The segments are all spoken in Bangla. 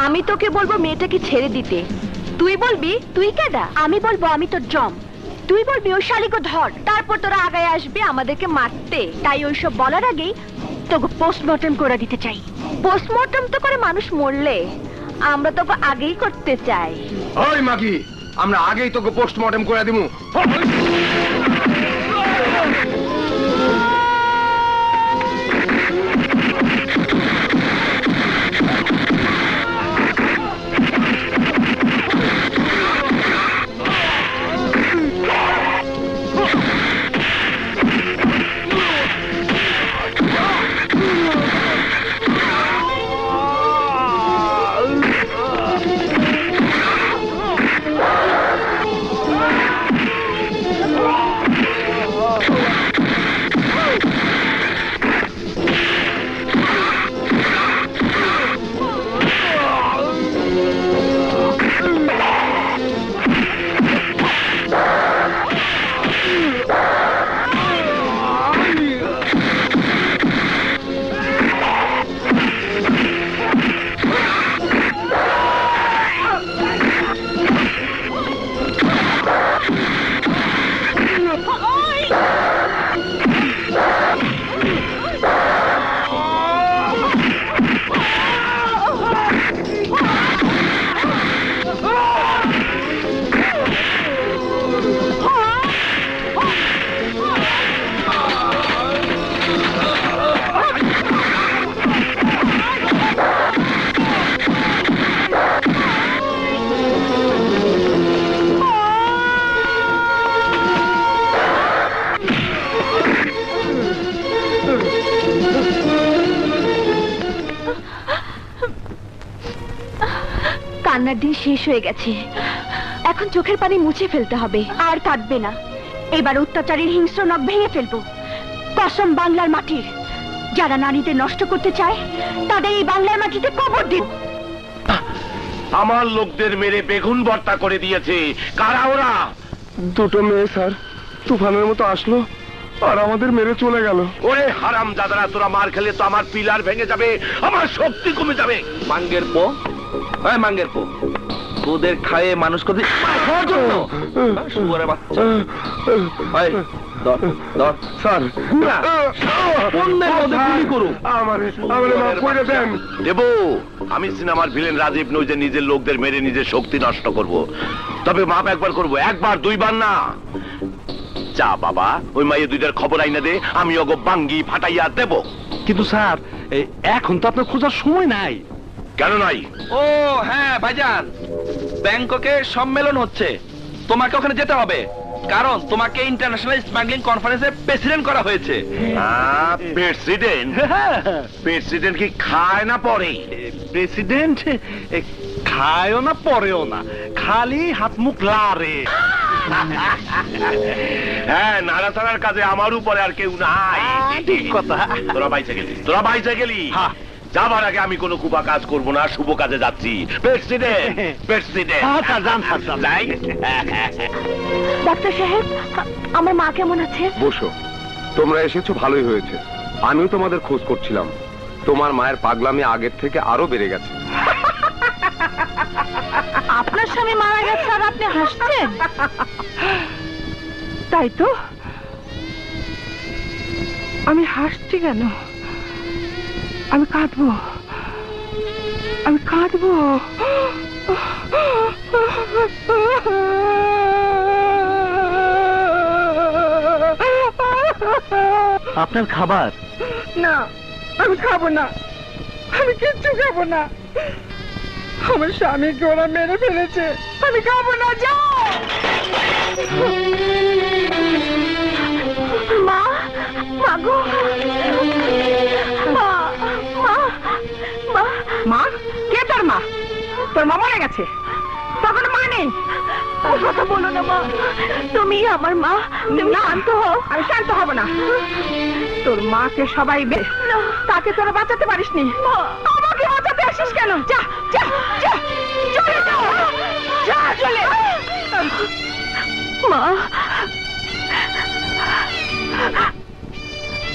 আমি তোকে বলবো মেয়েটাকে ছেড়ে দিতে, তুই বলবি তুই কেডা? আমি বলবো আমি তোর জম, তুই বলবি ওই শালিকে ধর, তারপর তোরা আগায় আসবে আমাদেরকে মারতে। তাই ওইসব বলার আগেই তোকে পোস্টমর্টম করে দিতে চাই। পোস্টমর্টম তো করে মানুষ মরলে, আমরা তোকে আগেই করতে চাই। ওই মাগি, আমরা আগেই তোকে পোস্টমর্টম করে দিমু। কান্নার দিন শেষ হয়ে গেছে, এখন চোখের পানি মুছে ফেলতে হবে। আর কাঁদবে না, এবার অত্যাচারীর হিংস্র নখ ভেঙে ফেলবো। কসম বাংলার মাটির, যারা নারীদের নষ্ট করতে চায় তাদের এই বাংলার মাটিতে কবর দিন। আমার লোকদের মেরে বেগুন ভর্তা করে দিয়েছে। কারা ওরা? দুটো মেয়ে স্যার, তুফানের মতো আসলো আর আমাদের মেরে চলে গেল। ওরে হারাম দাদারা, তোরা মার খেলে তো আমার পিলার ভেঙে যাবে, আমার শক্তি কমে যাবে। মাঙ্গের পো, হ্যাঁ মাঙ্গের পো, তোদের খায়ে মানুষ করতে শুয়োরের বাচ্চা। ভাই ধর ধর স্যার, অন্যের মধ্যে গুলি করুক। আমারে মাফ করে দেন। দেবো, আমি সিনেমার ভিলেন রাজীব নই যে নিজের লোকদের মেরে নিজের শক্তি নষ্ট করব। তবে মাপ একবার করব, একবার দুইবার না। যা বাবা, ওই মাইয়ে দুইটার খবর আইনা দে, আমি ওগো বাঙ্গি ফাটাইয়া দেব। কিন্তু স্যার এখন তো আপনার খোঁজার সময় নাই। কেন নাই? ও হ্যাঁ ভাইজান, ব্যাংককে সম্মেলন হচ্ছে, তোমাকে ওখানে যেতে হবে, কারণ তোমাকে ইন্টারন্যাশনাল স্মাগলিং কনফারেন্সের প্রেসিডেন্ট করা হয়েছে। প্রেসিডেন্ট? প্রেসিডেন্ট কি খায় না পরে? প্রেসিডেন্ট খায়ও না পরেও না, খালি হাত মুখ লারে। হ্যাঁ, নাড়াচাড়ার কাজে আমার উপরে আর কেউ নাই। ঠিক কথা। তোরা বাইচে গেলি, তোরা বাইচে গেলি। যাবার আগে আমি কোনো কুবা কাজ করব না, শুভ কাজে যাচ্ছি। President, president. যাই। ডাক্তার সাহেব, আমার মা কেমন আছে? বসো, তোমরা এসেছো ভালোই হয়েছে। আমিও তোমাদের খোঁজ করছিলাম। তোমার মায়ের পাগলামি আগের থেকে আরো বেড়ে গেছে। আপনার স্বামী মারা গেছে আর আপনি হাসছেন? তাই তো, আমি হাসছি কেন? আমি কাঁদবো, আমি কাঁদবো। আপনার খাবার? না, আমি খাবো না, আমি কিচ্ছু খাবো না। আমার স্বামীকে ওরা মেরে ফেলেছে, আমি খাবো না। যাও মা, মাগো, মা, মা, মা, মা। কে তোর মা? তোর মা মরে গেছে, তখন মা নেই। কথা বলো না মা, তুমি আমার মা, তুমি শান্ত হও। আমি শান্ত হব না। তোর মাকে সবাই তাকে তোরা বাঁচাতে পারিসনি, আমাকে বাঁচাতে আসিস কেন? যা যা যা, চলে যাও, যা চলে। মা,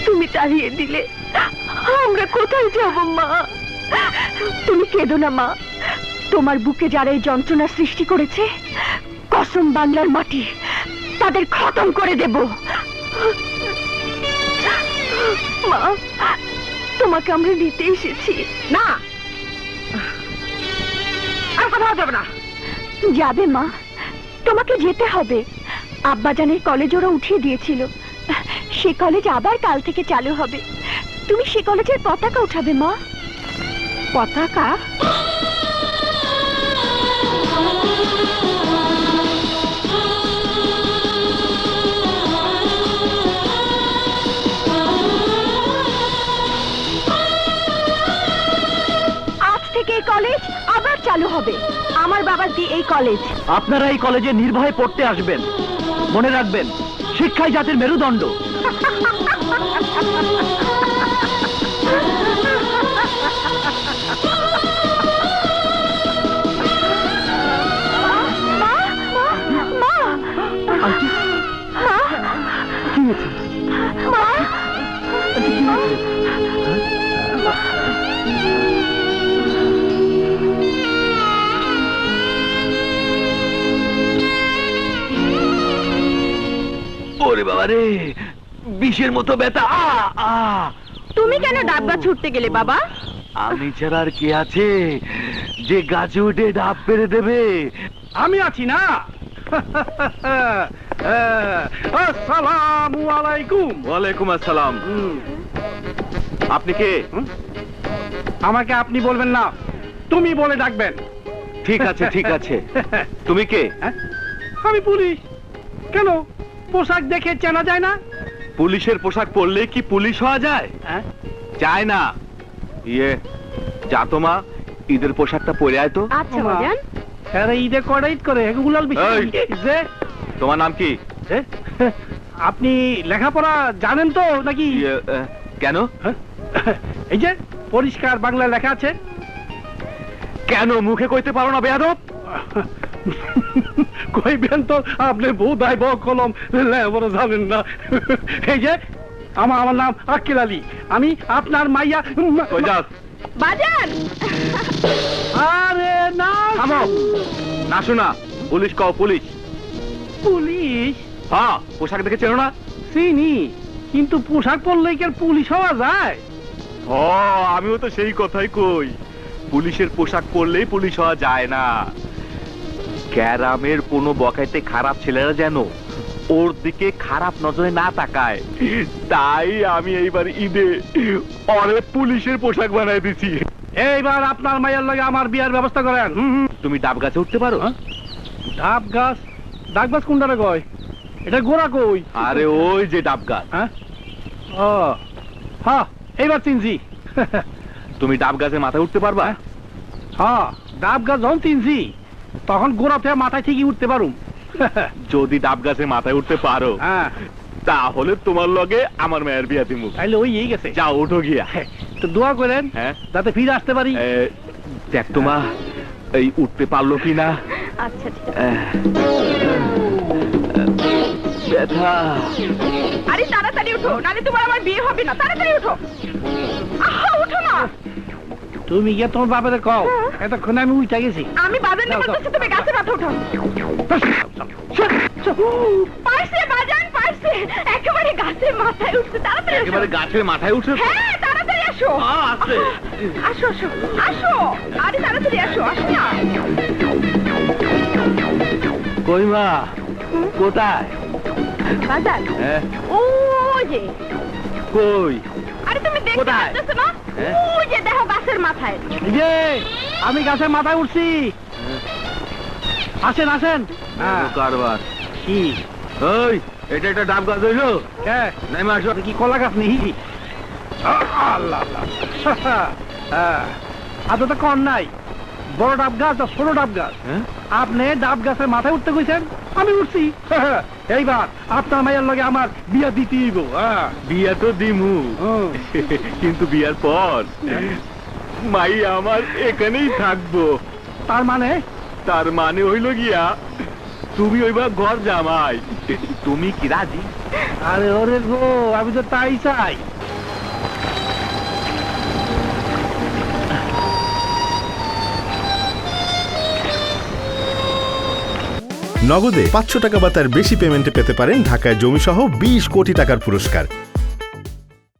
তুমি তাড়িয়ে দিলে আমরা কোথায় যাব মা? তুমি কেঁদো না মা, তোমার বুকে যারা এই যন্ত্রণা সৃষ্টি করেছে, কসম বাংলার মাটি, তাদের খতম করে দেব। মা, তোমাকে আমরা নিতে এসেছি। না, আর কথা যাবে না। যাবে মা, তোমাকে যেতে হবে। আব্বাজানের কলেজ ওরা উঠিয়ে দিয়েছিল, সে কলেজ আবার কাল থেকে চালু হবে। তুমি সে কলেজের পতাকা উঠাবে মা। পতাকা? আজ থেকে এই কলেজ আবার চালু হবে। আমার বাবার দিয়ে এই কলেজ। আপনারা এই কলেজে নির্ভয়ে পড়তে আসবেন। মনে রাখবেন, শিক্ষাই জাতির মেরুদণ্ড। ওরে বাবা রে, বিষের মতো ব্যথা। তুমি কেন ডাব গাছ ছুটতে গেলে বাবা? আমি ছাড়া আর কে আছে যে গাছে উঠে ডাব পেরে দেবে? আমি আছি না। আসসালামু আলাইকুম। ওয়ালাইকুম আসসালাম। আপনি কে? আমাকে আপনি বলবেন না, তুমি বলে ডাকবেন। ঠিক আছে ঠিক আছে। তুমি কে? আমি পুলিশ। কেন, পোশাক দেখে চেনা যায় না? পুলিশের পোশাক পরলে কি পুলিশ হওয়া যায়? যায় না। ইয়ে, যা তো মা, ঈদের পোশাকটা পরে আয় তো। আচ্ছা বাজান। আরে ঈদে কটা ঈদ করে গুলাল এই, যে তোমার নাম কি? আপনি লেখাপড়া জানেন তো নাকি? ইয়ে, কেন? এই যে পরিষ্কার বাংলা লেখা আছে। কেন মুখে কইতে পারো না বেয়াদব? কইবেন তো আপনি বোধাই কলম লেখাপড়া জানেন না। এই যে আমার নাম আকিল আলী, আমি আপনার মাইয়া। কই যাস? বাজান। আরে না, থামো। না শোনা, পুলিশ কও, পুলিশ। পুলিশ? হ্যাঁ, পোশাক দেখে চেনো না? চিনি, কিন্তু পোশাক পরলেই কি আর পুলিশ হওয়া যায়? ও, আমিও তো সেই কথাই কই। পুলিশের পোশাক পরলেই পুলিশ হওয়া যায় না। গ্রামের কোনো বকাইতে খারাপ ছেলেরা যেন ওর দিকে খারাপ নজরে না তাকায়, তাই আমি এইবার ঈদে ওরে পুলিশের পোশাক বানাই দিছি। এইবার আপনার মায়ের লগে আমার বিয়ার ব্যবস্থা করেন। তুমি ডাব গাছে উঠতে পারো? ডাব গাছ? ডাব গাছ কোনটারে কয়? এটা গোড়া কই? আরে ওই যে ডাব গাছ। হ্যাঁ, ও হ্যাঁ, এইবার চিনছি। তুমি ডাব গাছের মাথায় উঠতে পারবা? হ্যাঁ, ডাব গাছ যখন চিনছি তখন গোড়া থেকে মাথায় ঠিকই উঠতে পারুম। যদি ডাব গাছের মাথায় উঠতে পারো, হ্যাঁ, তাহলে তোমার লগে আমার মেয়ের বিয়া দিমু। তাইলে ওই এই গেছে। যাও, উঠো গিয়া। তো দোয়া করেন হ্যাঁ, যাতে ফিরে আসতে পারি। দেখ তোমা এই উঠতে পারলো কি না। আচ্ছা ঠিক আছে। ব্যথা। আরে তাড়াতাড়ি উঠো, নালে তোমার আমার বিয়ে হবে না। তাড়াতাড়ি উঠো। আহা, উঠো না। তুমি গিয়ে তোমার বাবারে কও এতক্ষণে আমি উঠে গেছি। আমি বাজার নিয়ে বলতেছি, তুমি গাছে মাথা উঠাও। পারছে বাজান, পারছে। একেবারে গাছের মাথায় উঠছে। তাড়াতাড়ি আসো। একেবারে গাছের মাথায় উঠে? হ্যাঁ, তাড়াতাড়ি আসো। আসছে। আসো আসো আসো। আরে তাড়াতাড়ি আসো, আসো না। কই মা, কোথায়? বাজার? হ্যাঁ, ও যে। কই? আরে তুমি দেখতে কোথায়? পাচ্ছ না? হ্যাঁ। ওই যে দেখো গাছের মাথায়। এই যে আমি গাছের মাথায় উঠছি। আসেন আসেন। কারবার কি? ওই, এটা একটা ডাব গাছ হইলো? কে? নাই মা, আসো। কি কলা গাছ নেই? আল্লাহ আল্লাহ। আদৌ তো কর নাই। বড় ডাব গাছ আর ছোট ডাব গাছ। হ্যাঁ? আপনি ডাব গাছের মাথায় উঠতে কইছেন, আমি উঠছি। এইবার আপনার মায়ের লগে আমার বিয়া দিতেই হইব। বিয়া তো দিমু, কিন্তু বিয়ার পর মাই আমার এখানেই থাকবো। তার মানে? তার মানে হইল গিয়া তুমি ওইবার ঘর জামাই। তুমি কি রাজি? আরে ওরে গো, আমি তো তাই চাই। নগদে 500 টাকা বা তার বেশি পেমেন্টে পেতে পারেন ঢাকায় জমিসহ 20 কোটি টাকার পুরস্কার।